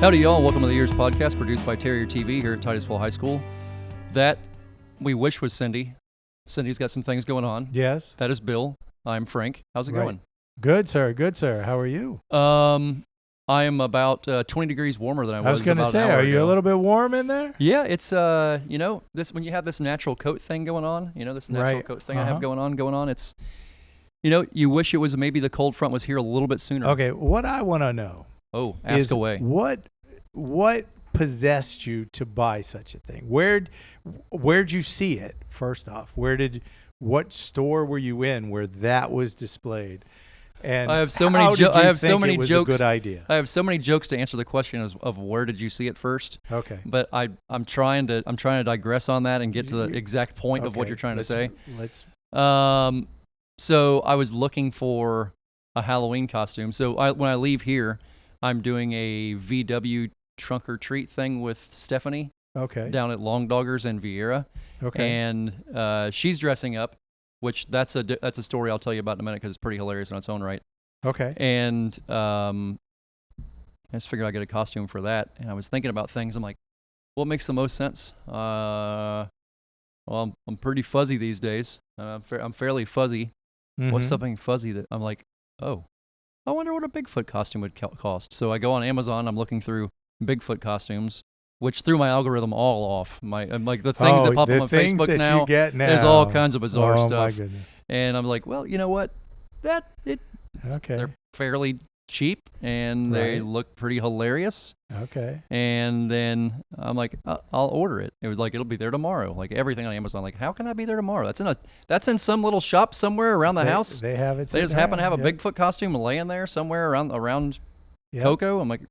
Howdy, y'all. Welcome to the EEARSS Podcast, produced by Terrier TV here at Titusville High School. That we wish was Cindy. Cindy's got some things going on. Yes. That is Bill. I'm Frank. How's it going? Good, sir. Good, sir. How are you? I am about 20 degrees warmer than I was. I was going to say, are you a little bit warm in there? Yeah, it's this when you have this natural coat thing going on. This natural coat thing I have going on. It's you wish it was maybe the cold front was here a little bit sooner. Okay, what I want to know. Oh, ask away. What possessed you to buy such a thing? Where'd you see it? First off, what store were you in where that was displayed? And I have so many jokes. I have so many jokes. A good idea. I have so many jokes to answer the question of where did you see it first. Okay. But I'm trying to digress on that and get to the exact point of what you're trying to say. So I was looking for a Halloween costume. So when I leave here, I'm doing a VW trunk or treat thing with Stephanie. Okay. Down at Long Doggers in Vieira. Okay. And she's dressing up, which that's a story I'll tell you about in a minute because it's pretty hilarious in its own right. Okay. And I just figured I'd get a costume for that. And I was thinking about things. I'm like, what makes the most sense? Well, I'm pretty fuzzy these days. I'm fairly fuzzy. Mm-hmm. What's something fuzzy that I'm like, oh, I wonder what a Bigfoot costume would cost. So I go on Amazon. I'm looking through Bigfoot costumes, which threw my algorism all off. I'm like the things that pop up on Facebook now. There's all kinds of bizarre stuff. Oh my goodness! And I'm like, well, you know what? They're fairly cheap and they look pretty hilarious. Okay. And then I'm like, I'll order it. It was like it'll be there tomorrow. Like everything on Amazon. Like, how can I be there tomorrow? That's in some little shop somewhere around the house. They have it. They just happen to have a Bigfoot costume laying there somewhere around Cocoa. I'm like,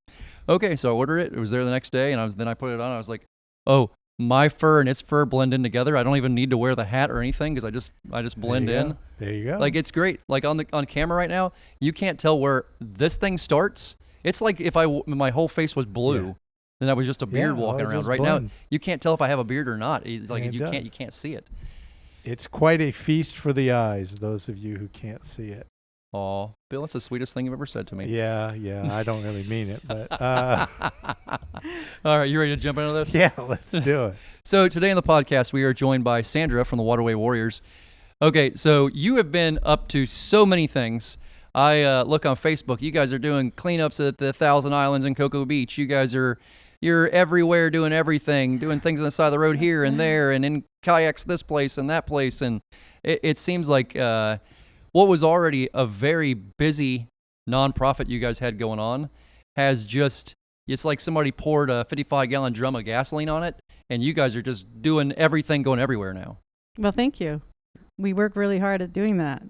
okay, so I ordered it. It was there the next day, and then I put it on. I was like, oh, my fur and its fur blend in together. I don't even need to wear the hat or anything because I just blend in. There you go. Like it's great. Like on camera right now, you can't tell where this thing starts. It's like if my whole face was blue, then I was just a beard walking around. Right now, you can't tell if I have a beard or not. It's like you can't see it. It's quite a feast for the eyes. Those of you who can't see it. Oh, Bill, that's the sweetest thing you've ever said to me. Yeah, I don't really mean it, but... All right, you ready to jump into this? Yeah, let's do it. So today on the podcast, we are joined by Sandra from the Waterway Warriors. Okay, so you have been up to so many things. I look on Facebook. You guys are doing cleanups at the Thousand Islands in Cocoa Beach. You're everywhere doing everything, doing things on the side of the road here and there, and in kayaks this place and that place. And it seems like... what was already a very busy nonprofit you guys had going on has it's like somebody poured a 55-gallon drum of gasoline on it, and you guys are just doing everything, going everywhere now. Well, thank you. We work really hard at doing that.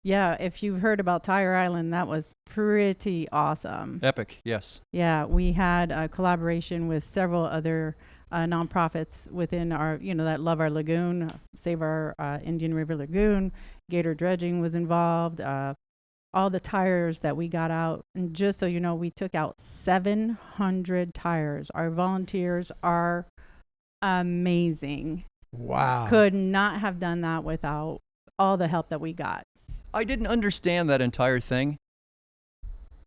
If you've heard about Tire Island, that was pretty awesome. Epic, yes. Yeah, we had a collaboration with several other nonprofits within our, that love our lagoon, Save Our Indian River Lagoon. Gator Dredging was involved. All the tires that we got out, and just so you know, we took out 700 tires. Our volunteers are amazing. Wow. Could not have done that without all the help that we got. I didn't understand that entire thing.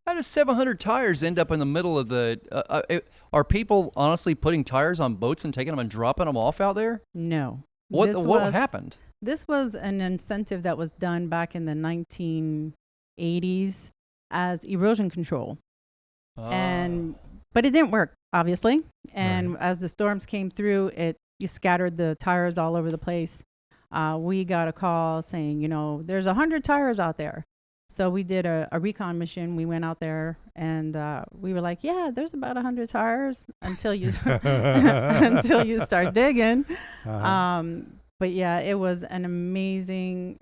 How does 700 tires end up in the middle of the... are people honestly putting tires on boats and taking them and dropping them off out there? No. What happened? This was an incentive that was done back in the 1980s as erosion control. But it didn't work, obviously. And as the storms came through, you scattered the tires all over the place. We got a call saying, there's 100 tires out there. So we did a recon mission. We went out there and we were like, yeah, there's about 100 tires until you start digging. But yeah, it was an amazing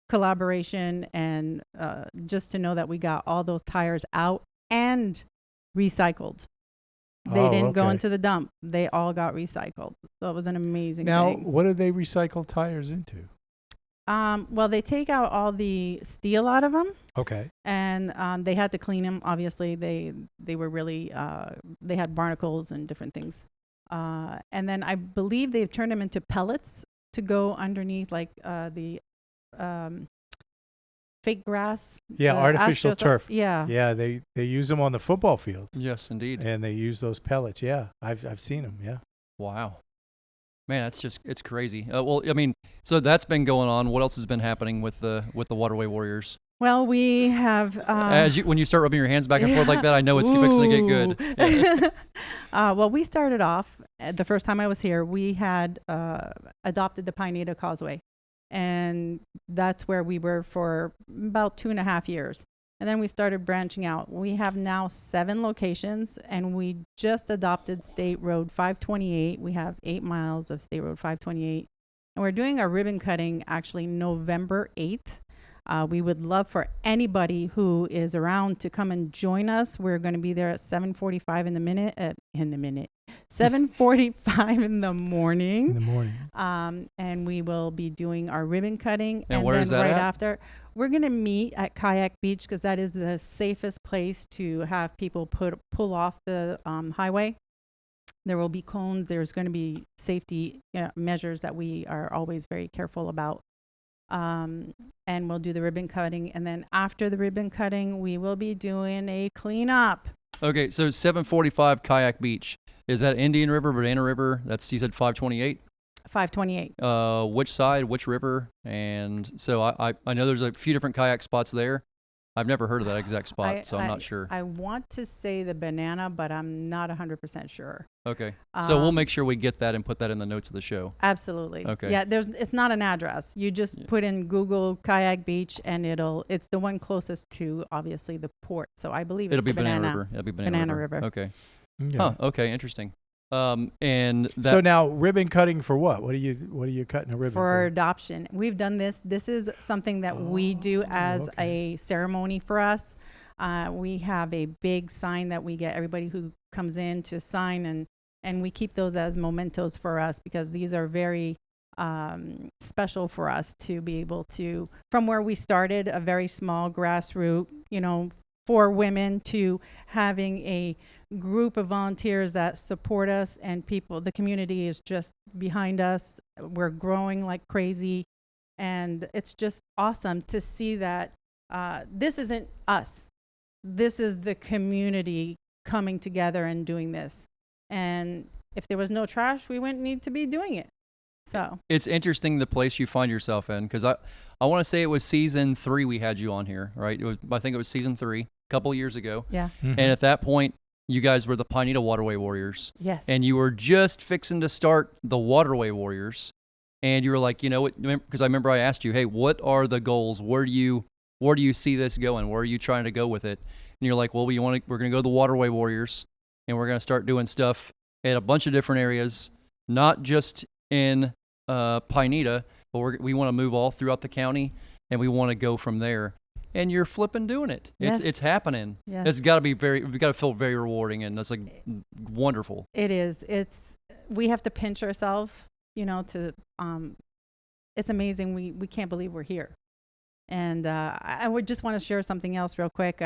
collaboration, and just to know that we got all those tires out and recycled. They didn't go into the dump. They all got recycled. So it was an amazing thing. Now, what do they recycle tires into? Well, they take out all the steel out of them. Okay. And they had to clean them. Obviously, they were really, they had barnacles and different things. And then I believe they've turned them into pellets to go underneath, like the fake grass. Yeah, artificial turf. Yeah. Yeah, they use them on the football fields. Yes, indeed. And they use those pellets. Yeah, I've seen them. Yeah. Wow. Man, it's crazy. Well, I mean, so that's been going on. What else has been happening with the Waterway Warriors? Well, we have. When you start rubbing your hands back and forth like that, I know it's fixing to get good. Yeah. Well, we started off the first time I was here. We had adopted the Pineda Causeway, and that's where we were for about 2.5 years. And then we started branching out. We have now 7 locations, and we just adopted State Road 528. We have 8 miles of State Road 528, and we're doing our ribbon cutting actually November 8th. We would love for anybody who is around to come and join us. We're going to be there at 7:45 in the minute. 7:45 in the morning. And we will be doing our ribbon cutting. And where then is that right at? after, we're going to meet at Kayak Beach because that is the safest place to have people pull off the highway. There will be cones. There's going to be safety measures that we are always very careful about. And we'll do the ribbon cutting. And then after the ribbon cutting, we will be doing a cleanup. Okay, so 745 Kayak Beach. Is that Indian River, Banana River? That's, you said 528? 528. Which side, which river? And so I know there's a few different kayak spots there. I've never heard of that exact spot, so I'm not sure. I want to say the Banana, but I'm not 100% sure. Okay. So we'll make sure we get that and put that in the notes of the show. Absolutely. Okay. Yeah, it's not an address. You just put in Google Kayak Beach, and it's the one closest to, obviously, the port. So I believe It'll it's be the Banana River. It'll be Banana River. Okay. Yeah. Huh, okay, interesting. And that, so now ribbon cutting for what? What are you cutting a ribbon for? Adoption. We've done this. This is something that we do as a ceremony for us. We have a big sign that we get everybody who comes in to sign, and we keep those as mementos for us because these are very special for us to be able to, from where we started, a very small grassroots, for women, to having a group of volunteers that support us, and the community is just behind us. We're growing like crazy, and it's just awesome to see that this isn't us. This is the community coming together and doing this. And if there was no trash, we wouldn't need to be doing it. So it's interesting the place you find yourself in, because I want to say it was season 3 we had you on here, right? I think it was season 3 a couple years ago. Yeah. Mm-hmm. And at that point, you guys were the Pineda Waterway Warriors. Yes. And you were just fixing to start the Waterway Warriors. And you were like, because I remember I asked you, hey, what are the goals? Where do you see this going? Where are you trying to go with it? And you're like, well, we're going to go to the Waterway Warriors, and we're going to start doing stuff at a bunch of different areas, not just in Pineda, but we want to move all throughout the county, and we want to go from there. And you're flipping doing it. Yes. It's happening. Yes. It's got to be we've got to feel very rewarding, and that's like wonderful. It is. We have to pinch ourselves, to it's amazing. We can't believe we're here. And I would just want to share something else real quick.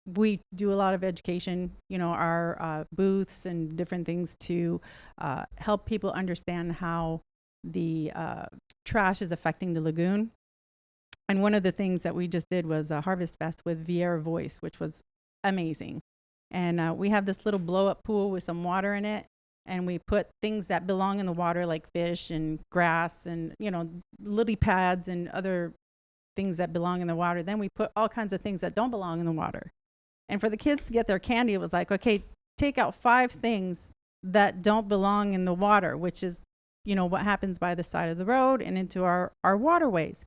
We do a lot of education, our booths and different things to help people understand how the trash is affecting the lagoon. And one of the things that we just did was a Harvest Fest with Vieira Voice, which was amazing. And we have this little blow-up pool with some water in it. And we put things that belong in the water, like fish and grass and, lily pads and other things that belong in the water. Then we put all kinds of things that don't belong in the water. And for the kids to get their candy, it was like, okay, take out 5 things that don't belong in the water, which is, what happens by the side of the road and into our waterways.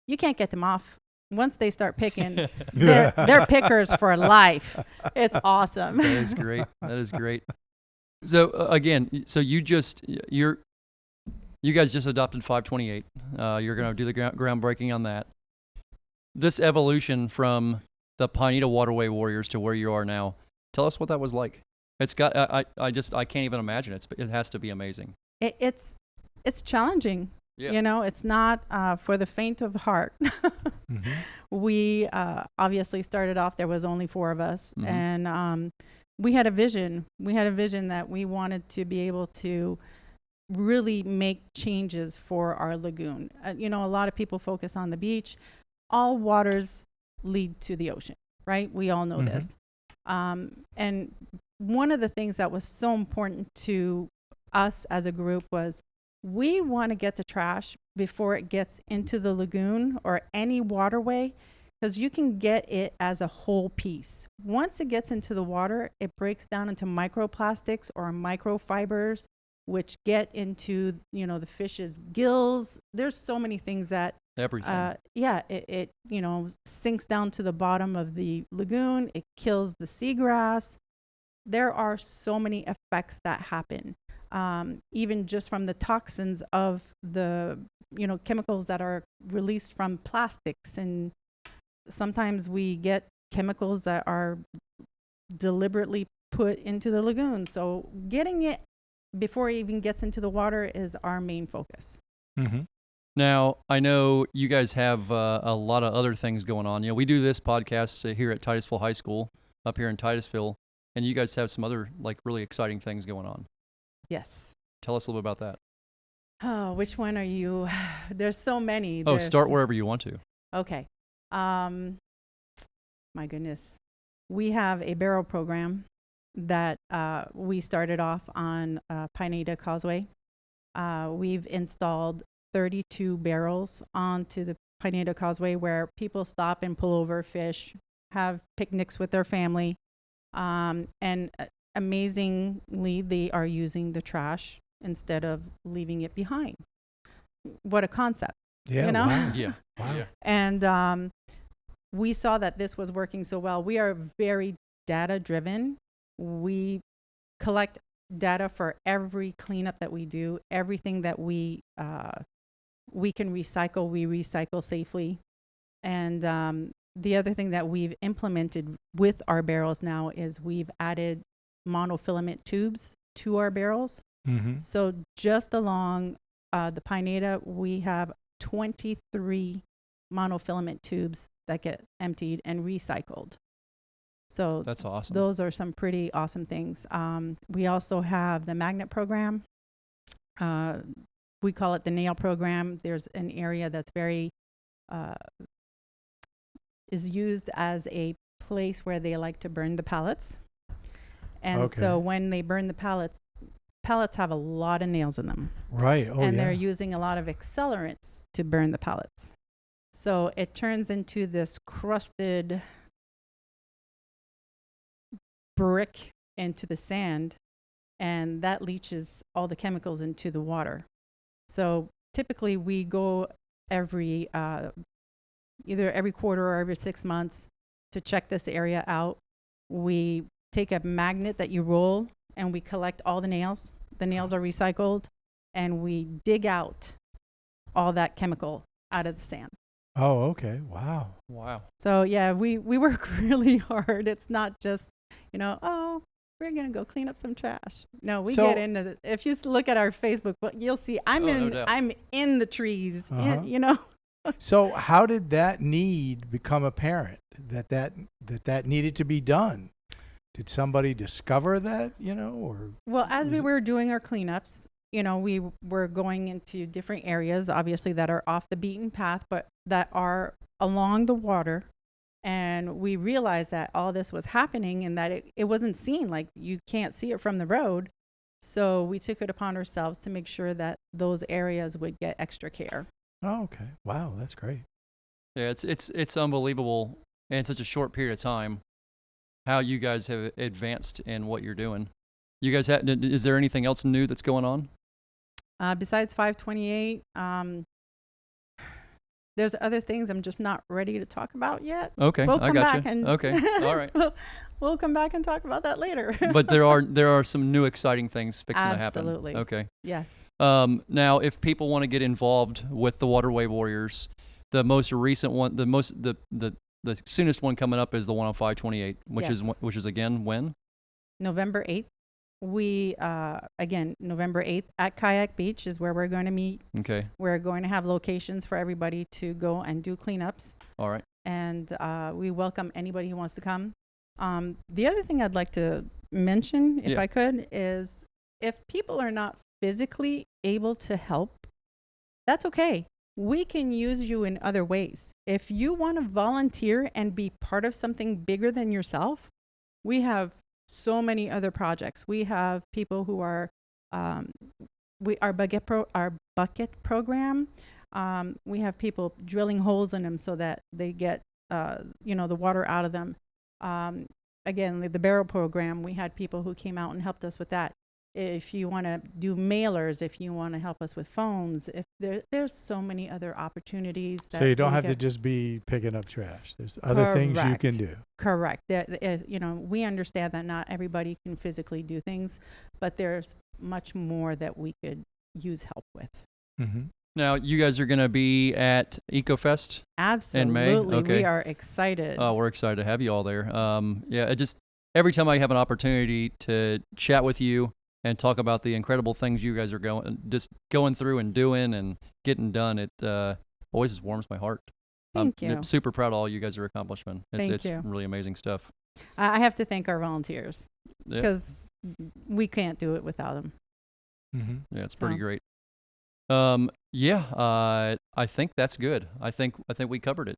You can't get them off. Once they start picking, they're pickers for life. It's awesome. That is great. That is great. So again, you guys just adopted 528. You're going to do the groundbreaking on that. This evolution from the Pineda Waterway Warriors to where you are now, tell us what that was like. It's got I can't even imagine it. It has to be amazing. It's challenging. Yeah. It's not for the faint of heart. Mm-hmm. We obviously started off, there was only 4 of us. Mm-hmm. And we had a vision. We had a vision that we wanted to be able to really make changes for our lagoon. A lot of people focus on the beach. all waters lead to the ocean, right? We all know this. And one of the things that was so important to us as a group was we want to get the trash before it gets into the lagoon or any waterway, because you can get it as a whole piece. Once it gets into the water, it breaks down into microplastics or microfibers, which get into, you know, the fish's gills. There's so many things that everything. It you know, sinks down to the bottom of the lagoon. It kills the seagrass. There are so many effects that happen, even just from the toxins of the, you know, chemicals that are released from plastics. And sometimes we get chemicals that are deliberately put into the lagoon. So getting it before it even gets into the water is our main focus. Now, I know you guys have a lot of other things going on. You know, we do this podcast here at Titusville High School up here in Titusville, and you guys have some other like really exciting things going on. Yes. Tell us a little bit about that. Oh, which one are you? There's so many. Oh, start wherever you want to. Okay. My goodness. We have a barrel program that we started off on Pineda Causeway. We've installed 32 barrels onto the Pineda Causeway where people stop and pull over, fish, have picnics with their family. And amazingly, they are using the trash instead of leaving it behind. What a concept. Yeah. You know? Wow. Yeah. Wow. Yeah. And we saw that this was working so well. We are very data driven. We collect data for every cleanup that we do, everything that we can recycle, we recycle safely. And the other thing that we've implemented with our barrels now is we've added monofilament tubes to our barrels. So just along the Pineda, we have 23 monofilament tubes that get emptied and recycled. So that's awesome. Those are some pretty awesome things. We also have the magnet program. We call it the nail program. There's an area that's very is used as a place where they like to burn the pallets. And so when they burn the pallets have a lot of nails in them. Right. Oh, and yeah. they're using a lot of accelerants to burn the pallets. So it turns into this crusted brick into the sand, and that leaches all the chemicals into the water. So typically we go every either every quarter or every 6 months to check this area out. We take a magnet that you roll and we collect all the nails. The nails are recycled, and we dig out all that chemical out of the sand. Oh, okay. Wow. Wow. So yeah, we work really hard. It's not just, you know, oh, we're going to go clean up some trash. No, we get into the, if you look at our Facebook, you'll see I'm in the trees, you know. So how did that need become apparent that needed to be done? Did somebody discover that, you know, or? Well, as we were doing our cleanups, you know, we were going into different areas, obviously, that are off the beaten path, but that are along the water. And we realized that all this was happening and that it wasn't seen, like you can't see it from the road. So we took it upon ourselves to make sure that those areas would get extra care. Oh, okay. Wow, that's great. Yeah, it's unbelievable in such a short period of time how you guys have advanced in what you're doing. You guys is there anything else new that's going on? Besides 528, there's other things I'm just not ready to talk about yet. Okay, we'll come I got back you. And okay, all right. We'll come back and talk about that later. But there are some new exciting things fixing to happen. Absolutely. Okay. Yes. Now, if people want to get involved with the Waterway Warriors, the most recent one, the soonest one coming up is the one on 528, which is again when? November 8th. We November 8th at Kayak Beach is where we're going to meet. Okay. We're going to have locations for everybody to go and do cleanups. All right. And we welcome anybody who wants to come. The other thing I'd like to mention, if I could, is if people are not physically able to help, that's okay. we can use you in other ways. If you want to volunteer and be part of something bigger than yourself, we have so many other projects. We have people who are, our bucket program. We have people drilling holes in them so that they get, the water out of them. Again, the barrel program, we had people who came out and helped us with that. If you want to do mailers, if you want to help us with phones, if there's so many other opportunities. So you don't have to just be picking up trash. There's other things you can do. Correct. We understand that not everybody can physically do things, but there's much more that we could use help with. Mm-hmm. Now, you guys are going to be at EcoFest Absolutely. in May? Okay. We are excited. Oh, we're excited to have you all there. Every time I have an opportunity to chat with you and talk about the incredible things you guys are going through and doing and getting done, it always just warms my heart. Thank you. I'm super proud of all you guys are accomplishing. It's you. really amazing stuff. I have to thank our volunteers because we can't do it without them. Mm-hmm. Yeah, it's pretty great. I think that's good. I think we covered it.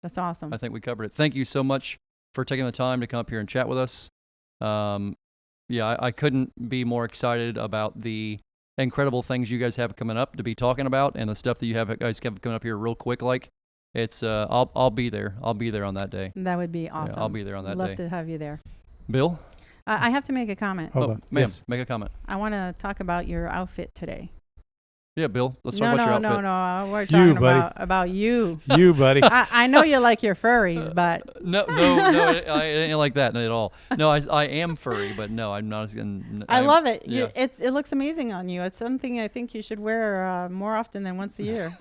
That's awesome. I think we covered it. Thank you so much for taking the time to come up here and chat with us. I couldn't be more excited about the incredible things you guys have coming up to be talking about, and the stuff that you guys have coming up here real quick. Like it's, I'll be there. I'll be there on that day. That would be awesome. Yeah, I'll be there on that day. Love to have you there. Bill? I have to make a comment. Hold on. Ma'am, Yes. make a comment. I want to talk about your outfit today. Yeah, Bill, let's talk about your outfit. No. We're talking about you. You, buddy. I know you like your furries, but No, I ain't like that at all. No, I am furry, but no, I'm not. I love it. Yeah. It looks amazing on you. It's something I think you should wear more often than once a year.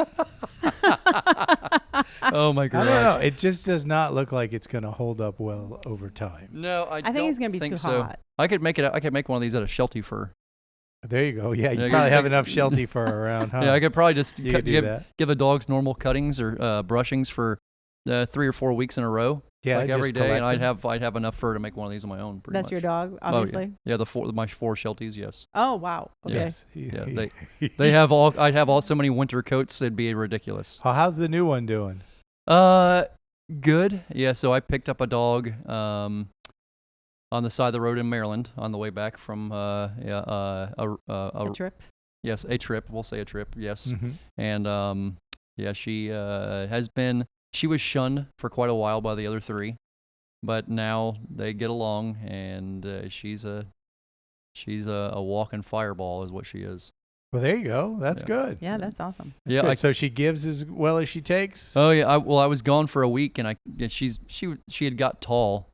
Oh my God! I don't know. It just does not look like it's going to hold up well over time. No, I think it's going to be too hot. I could make one of these out of Sheltie fur. There you go. Yeah, you probably have enough Sheltie fur around, huh? Yeah, I could probably just give the dogs normal cuttings or brushings for 3 or 4 weeks in a row. Yeah, like every day, and I'd have enough fur to make one of these on my own. That's much. your dog, obviously. Oh, yeah, my 4 Shelties. Yes. Oh wow. Okay. Yes. Yeah, they have all. I'd have so many winter coats. It'd be ridiculous. How's the new one doing? Good. Yeah. So I picked up a dog. On the side of the road in Maryland on the way back from a trip. Yes, a trip. We'll say a trip. Yes. Mm-hmm. And she was shunned for quite a while by the other 3, but now they get along, and she's a walking fireball is what she is. Well, there you go. That's good. Yeah, that's awesome. That's good. So she gives as well as she takes. Oh yeah. I was gone for a week, and she had got tall.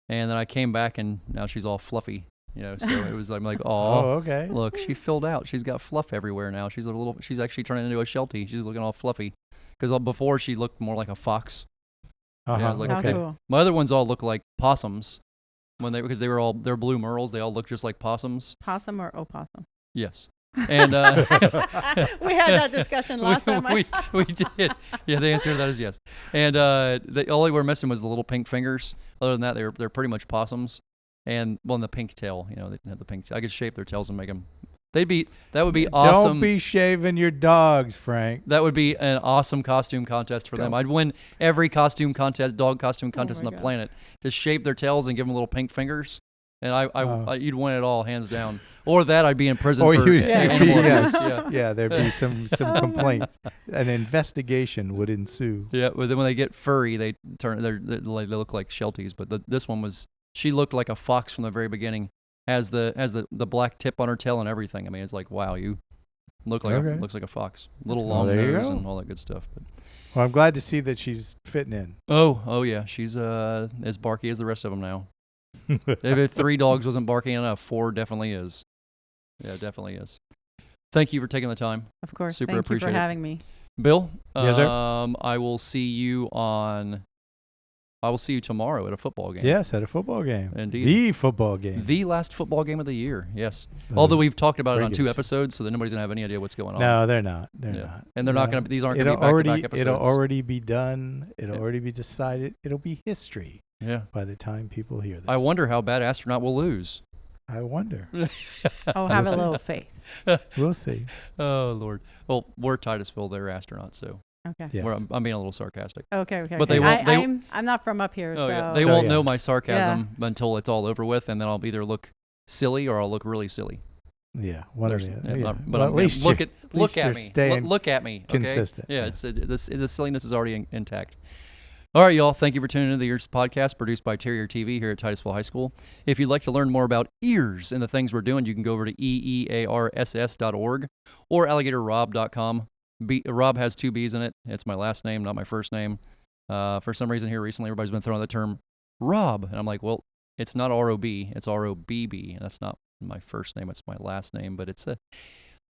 And then I came back, and now she's all fluffy, So it was like, oh, okay. Look, she filled out. She's got fluff everywhere now. She's actually turning into a Sheltie. She's looking all fluffy, because before she looked more like a fox. Uh-huh. Yeah, okay. Cool. My other ones all look like possums, because they're blue merles. They all look just like possums. Possum or opossum? Yes. And we had that discussion last time. We did. Yeah, the answer to that is yes. And all they were missing was the little pink fingers. Other than that, they're pretty much possums. And the pink tail. They didn't have the pink. I could shape their tails and make them. That would be awesome. Don't be shaving your dogs, Frank. That would be an awesome costume contest for them. I'd win every dog costume contest on the planet. Just shape their tails and give them little pink fingers. And you'd win it all, hands down. Or that I'd be in prison for animal abuse. Yeah, there'd be some complaints. An investigation would ensue. Yeah, but then when they get furry, they look like Shelties. But this one she looked like a fox from the very beginning. Has the black tip on her tail and everything. I mean, it's like, wow, you looks like a fox. Little long nose and all that good stuff. But, well, I'm glad to see that she's fitting in. Oh yeah, she's as barky as the rest of them now. If 3 dogs wasn't barking enough, 4 definitely is. Yeah, definitely is. Thank you for taking the time. Of course. Super Thank appreciate you for having me. Bill, yes, sir. I will see you tomorrow at a football game. Yes, at a football game. Indeed. The football game. The last football game of the year, yes. Although we've talked about it on 2 episodes, so that nobody's going to have any idea what's going on. No, they're not. They're not. And they're not going to. These aren't going to be back-to-back episodes. It'll already be done. It'll already be decided. It'll be history. Yeah. By the time people hear this. I wonder how bad Astronaut will lose. I wonder. Oh, have a little faith. We'll see. Oh, Lord. Well, we're Titusville. They're astronauts, so Okay. Yes. I'm being a little sarcastic. Okay. But they won't- I'm not from up here, Oh, so yeah. They So, won't yeah. know my sarcasm until it's all over with, and then I'll either look silly or I'll look really silly. Yeah. One of There's- the. yeah, Yeah. but Well, I'm- at least look you're- at at least you're me. staying Look at me. Okay? consistent. Yeah, Yeah. the silliness is already intact. All right, y'all. Thank you for tuning in to the EEARSS podcast produced by Terrier TV here at Titusville High School. If you'd like to learn more about ears and the things we're doing, you can go over to EEARSS.org or alligatorrobb.com. Robb has 2 B's in it. It's my last name, not my first name. For some reason here recently, everybody's been throwing the term Robb. And I'm like, well, it's not R-O-B. It's R-O-B-B. And that's not my first name. It's my last name. But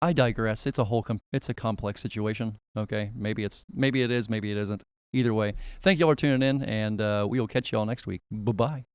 I digress. It's a complex situation. Okay. Maybe it is, maybe it isn't. Either way, thank y'all for tuning in, and we will catch y'all next week. Bye-bye.